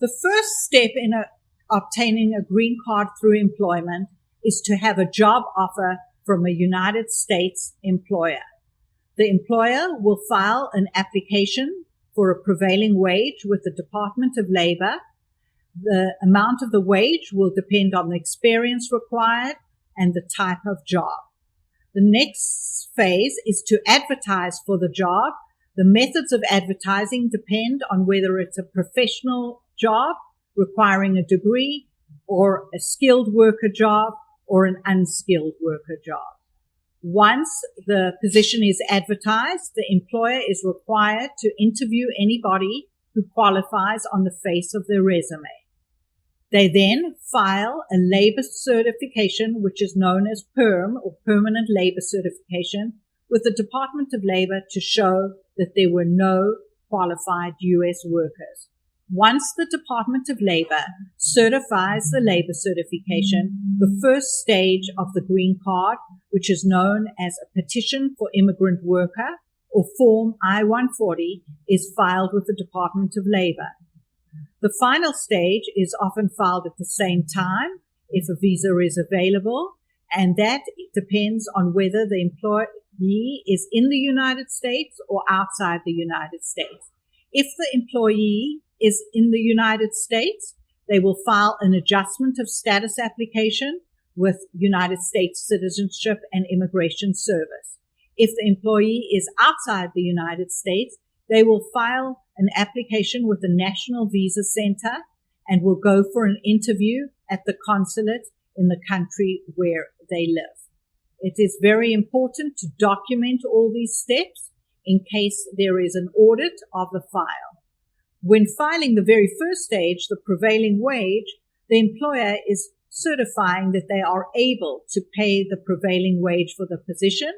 The first step in obtaining a green card through employment is to have a job offer from a United States employer. The employer will file an application for a prevailing wage with the Department of Labor. The amount of the wage will depend on the experience required and the type of job. The next phase is to advertise for the job. The methods of advertising depend on whether it's a professional job requiring a degree or a skilled worker job or an unskilled worker job. Once the position is advertised, the employer is required to interview anybody who qualifies on the face of their resume. They then file a labor certification, which is known as PERM, or Permanent Labor Certification, with the Department of Labor to show that there were no qualified U.S. workers. Once the Department of Labor certifies the labor certification, the first stage of the green card, which is known as a petition for immigrant worker, or Form I-140, is filed with the Department of Labor. The final stage is often filed at the same time if a visa is available, and that depends on whether the employee is in the United States or outside the United States. If the employee is in the United States, they will file an adjustment of status application with United States Citizenship and Immigration Service. If the employee is outside the United States, they will file an application with the National Visa Center and will go for an interview at the consulate in the country where they live. It is very important to document all these steps in case there is an audit of the file. When filing the very first stage, the prevailing wage, the employer is certifying that they are able to pay the prevailing wage for the position.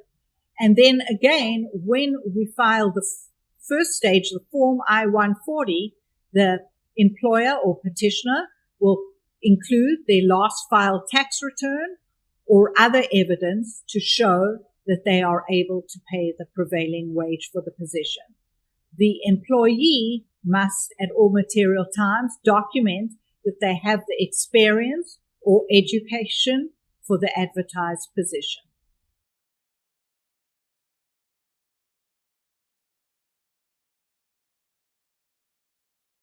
And then again, when we file the first stage, the Form I-140, the employer or petitioner will include their last filed tax return or other evidence to show that they are able to pay the prevailing wage for the position. The employee must at all material times document that they have the experience or education for the advertised position.